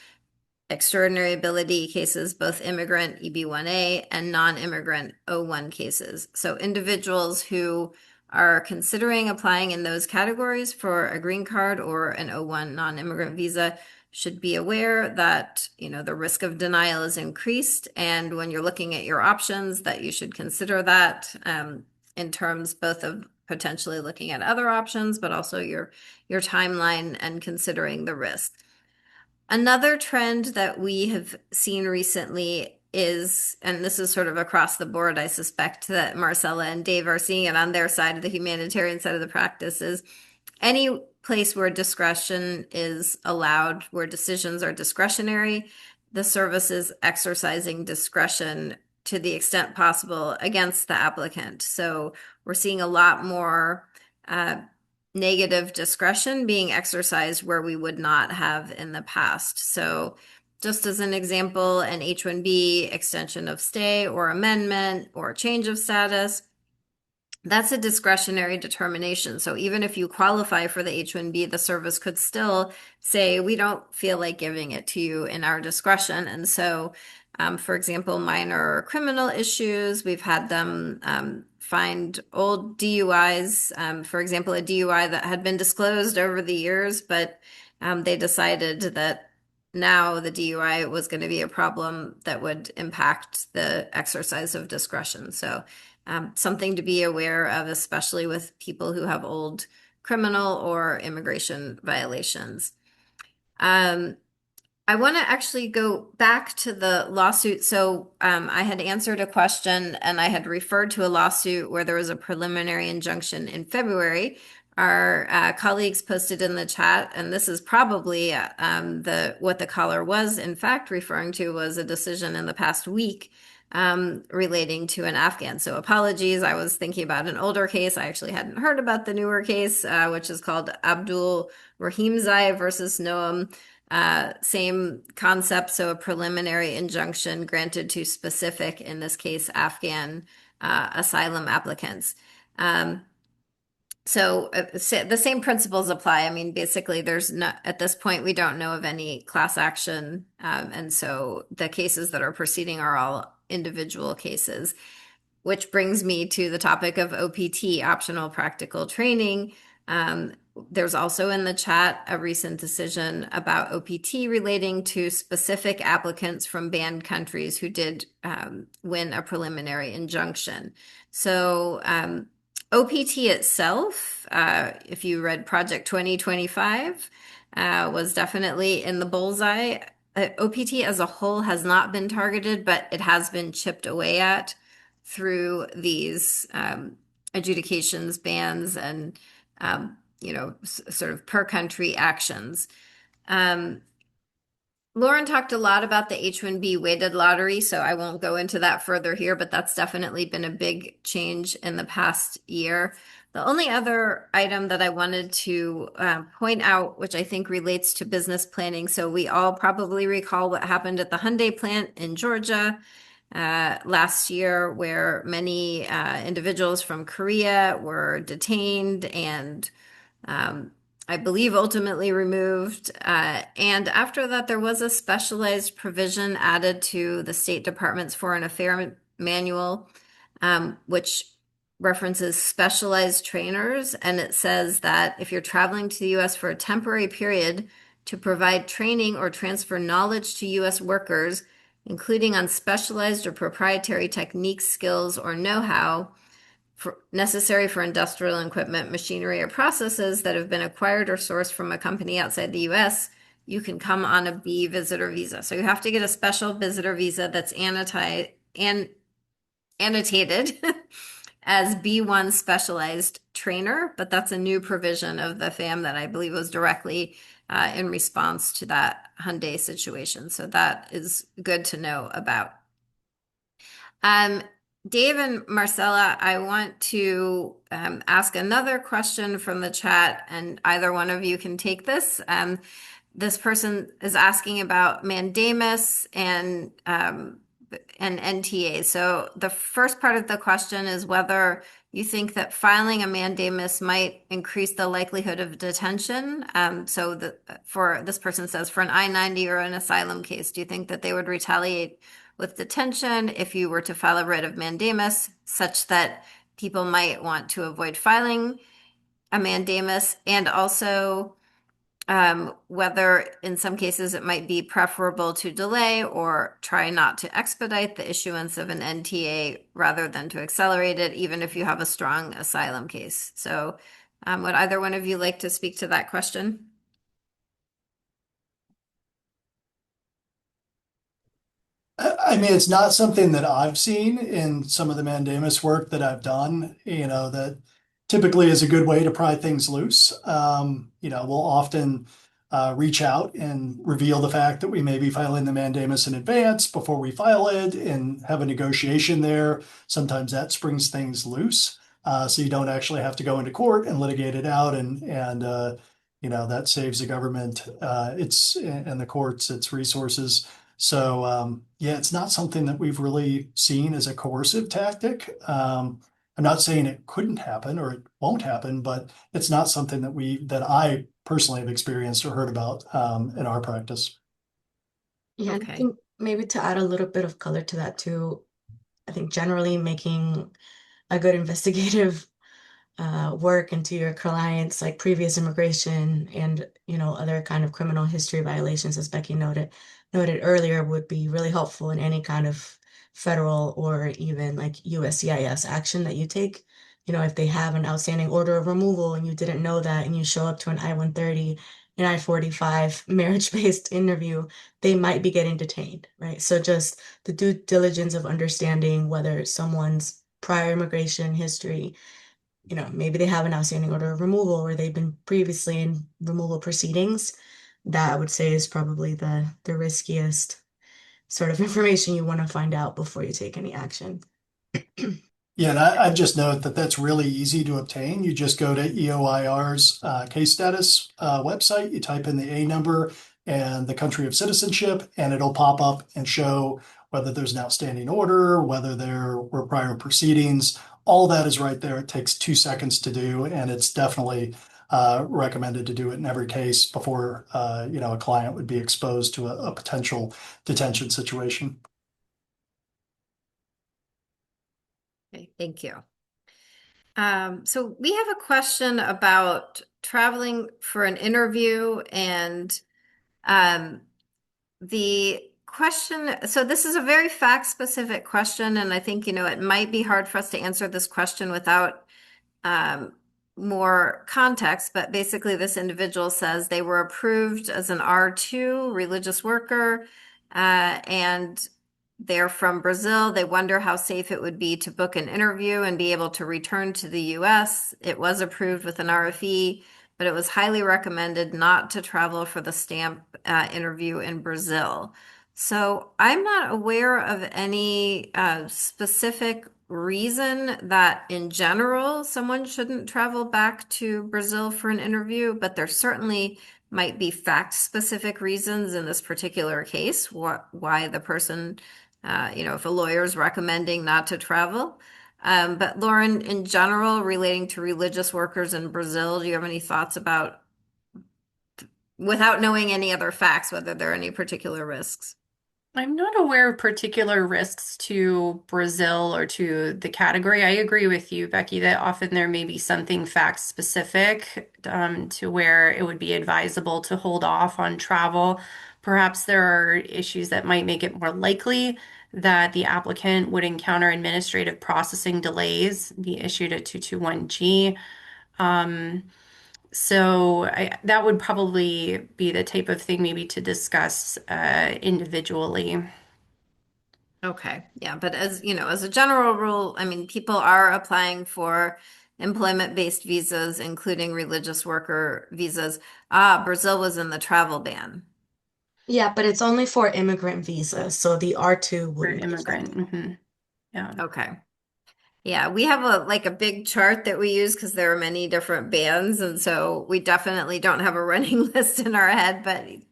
extraordinary ability cases, both immigrant EB1A and non-immigrant O1 cases. So individuals who are considering applying in those categories for a green card or an O1 non-immigrant visa should be aware that, the risk of denial is increased. And when you're looking at your options, that you should consider that in terms both of potentially looking at other options, but also your timeline and considering the risk. Another trend that we have seen recently is, and this is sort of across the board, I suspect that Marcella and Dave are seeing it on their side of the humanitarian side of the practice, is any place where discretion is allowed, where decisions are discretionary, the service is exercising discretion to the extent possible against the applicant. So we're seeing a lot more negative discretion being exercised where we would not have in the past. So just as an example, an H-1B extension of stay or amendment or change of status, that's a discretionary determination. So even if you qualify for the H-1B, the service could still say, we don't feel like giving it to you in our discretion. And so, for example, minor criminal issues, we've had them find old DUIs, for example, a DUI that had been disclosed over the years, but they decided that now the DUI was going to be a problem that would impact the exercise of discretion. So something to be aware of, especially with people who have old criminal or immigration violations. I want to actually go back to the lawsuit. So I had answered a question and I had referred to a lawsuit where there was a preliminary injunction in February. Our colleagues posted in the chat, and this is probably what the caller was in fact referring to was a decision in the past week relating to an Afghan. So apologies, I was thinking about an older case. I actually hadn't heard about the newer case, which is called Abdul Rahimzai versus Noam. Same concept, so a preliminary injunction granted to specific, in this case, Afghan asylum applicants. So the same principles apply. I mean, basically, there's not, at this point, we don't know of any class action. And so the cases that are proceeding are all individual cases, which brings me to the topic of OPT, optional practical training. There's also in the chat a recent decision about OPT relating to specific applicants from banned countries who did win a preliminary injunction. So OPT itself, if you read Project 2025, was definitely in the bullseye. OPT as a whole has not been targeted, but it has been chipped away at through these adjudications, bans, and sort of per country actions. Lauren talked a lot about the H-1B weighted lottery, so I won't go into that further here, but that's definitely been a big change in the past year. The only other item that I wanted to point out, which I think relates to business planning, so we all probably recall what happened at the Hyundai plant in Georgia last year, where many individuals from Korea were detained and I believe ultimately removed. And after that, there was a specialized provision added to the State Department's Foreign Affairs Manual, which references specialized trainers. And it says that if you're traveling to the U.S. for a temporary period to provide training or transfer knowledge to U.S. workers, including on specialized or proprietary techniques, skills, or know-how, necessary for industrial equipment, machinery, or processes that have been acquired or sourced from a company outside the U.S., you can come on a B visitor visa. So you have to get a special visitor visa that's annotated as B1 specialized trainer, but that's a new provision of the FAM that I believe was directly in response to that Hyundai situation. So that is good to know about. Dave and Marcella, I want to ask another question from the chat, and either one of you can take this. This person is asking about mandamus and NTA. So the first part of the question is whether you think that filing a mandamus might increase the likelihood of detention? For this person says, for an I-90 or an asylum case, do you think that they would retaliate with detention if you were to file a writ of mandamus, such that people might want to avoid filing a mandamus? And also, whether in some cases it might be preferable to delay or try not to expedite the issuance of an NTA rather than to accelerate it, even if you have a strong asylum case. So, would either one of you like to speak to that question? I mean, it's not something that I've seen in some of the mandamus work that I've done, that typically is a good way to pry things loose. We'll often reach out and reveal the fact that we may be filing the mandamus in advance before we file it and have a negotiation there. Sometimes that springs things loose. So you don't actually have to go into court and litigate it out, and that saves the government its and the courts its resources. So yeah, it's not something that we've really seen as a coercive tactic. I'm not saying it couldn't happen or it won't happen, but it's not something that I personally have experienced or heard about in our practice. Yeah, and I Okay. think maybe to add a little bit of color to that too, I think generally making a good investigative work into your clients, like previous immigration and other kind of criminal history violations, as Becky noted earlier, would be really helpful in any kind of federal or even like USCIS action that you take. If they have an outstanding order of removal and you didn't know that, and you show up to an I-130 and I-45 marriage-based interview, they might be getting detained, right? So just the due diligence of understanding whether someone's prior immigration history, maybe they have an outstanding order of removal or they've been previously in removal proceedings. That I would say is probably the riskiest sort of information you want to find out before you take any action. Yeah, and I'd just note that that's really easy to obtain. You just go to EOIR's case status website, you type in the A number and the country of citizenship, and it'll pop up and show whether there's an outstanding order, whether there were prior proceedings. All that is right there. It takes 2 seconds to do, and it's definitely recommended to do it in every case before a client would be exposed to a potential detention situation. Okay, thank you. So we have a question about traveling for an interview and um, the question. So this is a very fact-specific question, and I think, it might be hard for us to answer this question without um, more context, but basically this individual says they were approved as an R2 religious worker, and they're from Brazil. They wonder how safe it would be to book an interview and be able to return to the US. It was approved with an RFE, but it was highly recommended not to travel for the stamp interview in Brazil. So I'm not aware of any specific reason that in general someone shouldn't travel back to Brazil for an interview, but there certainly might be fact-specific reasons in this particular case why the person, if a lawyer is recommending not to travel. But Lauren, in general, relating to religious workers in Brazil, do you have any thoughts about, without knowing any other facts, whether there are any particular risks? I'm not aware of particular risks to Brazil or to the category. I agree with you, Becky, that often there may be something fact specific to where it would be advisable to hold off on travel. Perhaps there are issues that might make it more likely that the applicant would encounter administrative processing delays, be issued a 221G. That would probably be the type of thing maybe to discuss individually. Okay, yeah, but as a general rule, I mean, people are applying for employment-based visas, including religious worker visas. Brazil was in the travel ban. Yeah, but it's only for immigrant visas, so the R2 For wouldn't be immigrant. affected. Yeah. Okay. Yeah, we have a big chart that we use because there are many different bans, and so we definitely don't have a running list in our head,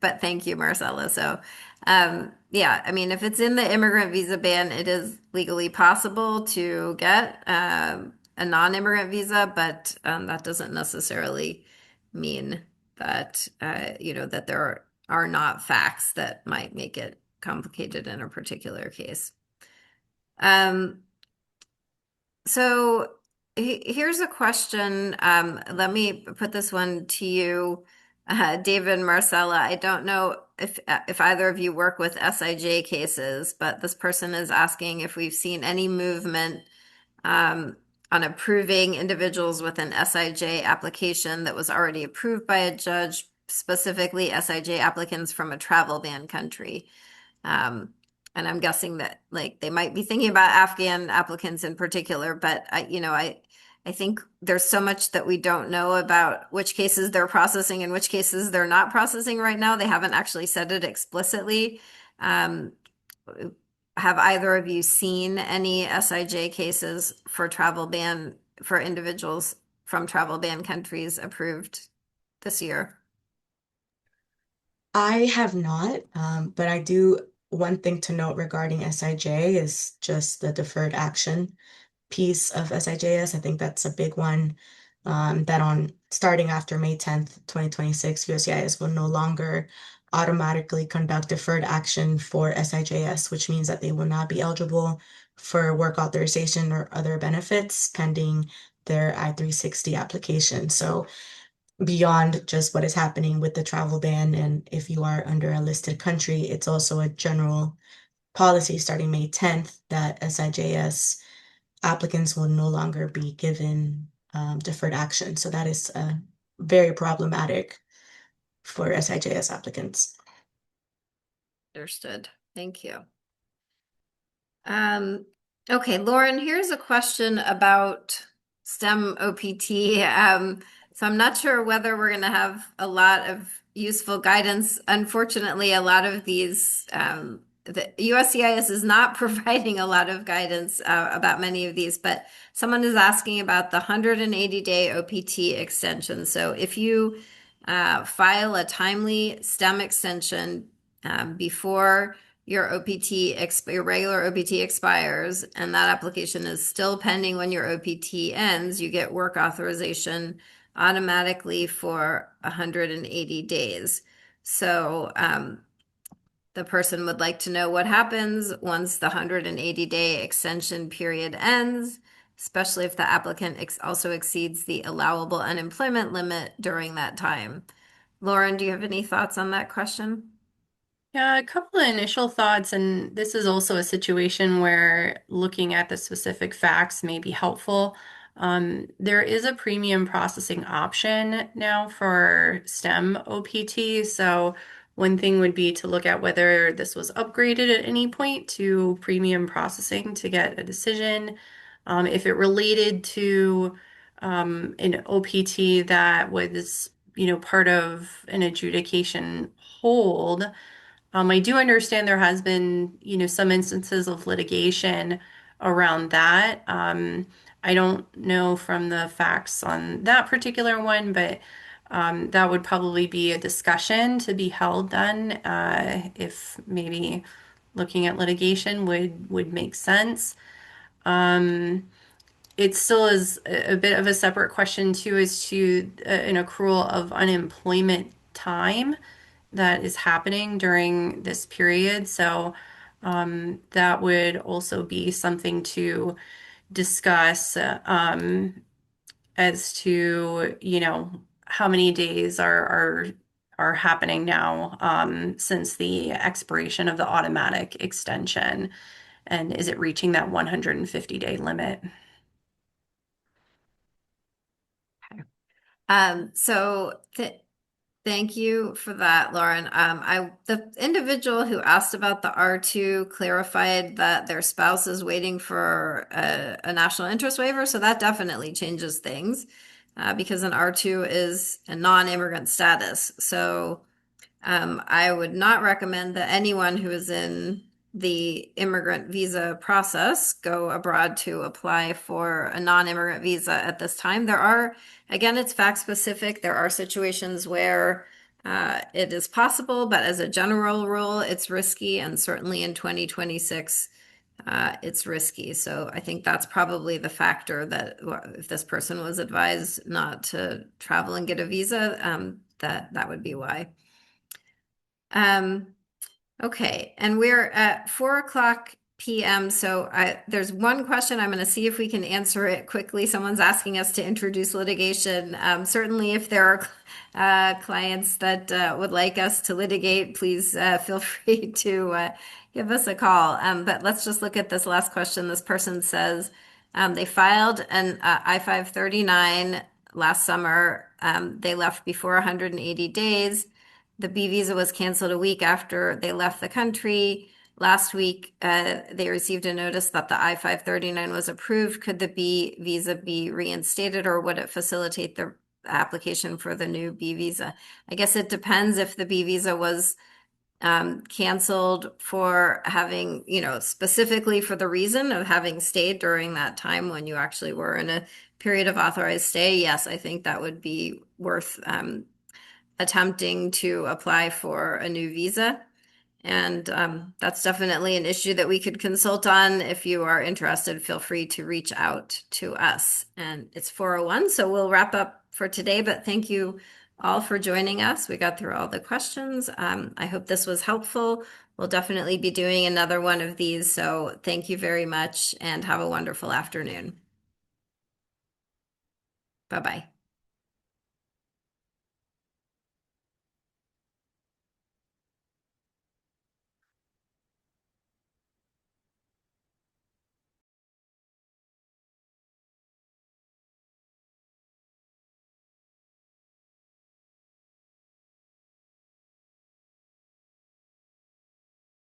but thank you, Marcella. So, yeah, I mean, if it's in the immigrant visa ban, it is legally possible to get a non-immigrant visa, but that doesn't necessarily mean that that there are not facts that might make it complicated in a particular case. Um, so here's a question. Let me put this one to you, David and Marcella. I don't know if either of you work with SIJ cases, but this person is asking if we've seen any movement on approving individuals with an SIJ application that was already approved by a judge, specifically SIJ applicants from a travel ban country. And I'm guessing that like they might be thinking about Afghan applicants in particular, but I think there's so much that we don't know about which cases they're processing and which cases they're not processing right now. They haven't actually said it explicitly. Have either of you seen any SIJ cases for travel ban for individuals from travel ban countries approved this year? I have not, but I do. One thing to note regarding SIJ is just the deferred action piece of SIJS. I think that's a big one. That on starting after May 10th, 2026, USCIS will no longer automatically conduct deferred action for SIJS, which means that they will not be eligible for work authorization or other benefits pending their I-360 application. So beyond just what is happening with the travel ban, and if you are under a listed country, it's also a general policy starting May 10th that SIJS applicants will no longer be given deferred action. So that is very problematic for SIJS applicants. Understood. Thank you. Okay, Lauren, here's a question about STEM OPT. So I'm not sure whether we're going to have a lot of useful guidance. Unfortunately, a lot of these, the USCIS is not providing a lot of guidance about many of these, but someone is asking about the 180-day OPT extension. So if you file a timely STEM extension before your your regular OPT expires, and that application is still pending when your OPT ends, you get work authorization automatically for 180 days. So the person would like to know what happens once the 180-day extension period ends, especially if the applicant also exceeds the allowable unemployment limit during that time. Lauren, do you have any thoughts on that question? Yeah, a couple of initial thoughts, and this is also a situation where looking at the specific facts may be helpful. There is a premium processing option now for STEM OPT. So one thing would be to look at whether this was upgraded at any point to premium processing to get a decision. If it related to an OPT that was, part of an adjudication hold. I do understand there has been, some instances of litigation around that. I don't know from the facts on that particular one, but that would probably be a discussion to be held then, if maybe looking at litigation would make sense. Um, it still is a bit of a separate question too, as to an accrual of unemployment time that is happening during this period. So that would also be something to discuss as to, how many days are happening now since the expiration of the automatic extension, and is it reaching that 150-day limit? So thank you for that, Lauren. The individual who asked about the R2 clarified that their spouse is waiting for a national interest waiver, so that definitely changes things because an R2 is a non-immigrant status. So I would not recommend that anyone who is in the immigrant visa process go abroad to apply for a non-immigrant visa at this time. Again, it's fact specific. There are situations where it is possible, but as a general rule, it's risky. And certainly in 2026, it's risky. So I think that's probably the factor that if this person was advised not to travel and get a visa, that would be why. Okay, and we're at 4 o'clock p.m. So there's one question. I'm going to see if we can answer it quickly. Someone's asking us to introduce litigation. Certainly, if there are clients that would like us to litigate, please feel free to give us a call. But let's just look at this last question. This person says they filed an I-539 last summer. They left before 180 days. The B visa was canceled a week after they left the country. Last week, they received a notice that the I-539 was approved. Could the B visa be reinstated, or would it facilitate the application for the new B visa? I guess it depends if the B visa was canceled for having, specifically for the reason of having stayed during that time when you actually were in a period of authorized stay. Yes, I think that would be worth attempting to apply for a new visa. And that's definitely an issue that we could consult on. If you are interested, feel free to reach out to us. And it's 4:01, so we'll wrap up for today. But thank you all for joining us. We got through all the questions. I hope this was helpful. We'll definitely be doing another one of these. So thank you very much and have a wonderful afternoon. Bye-bye.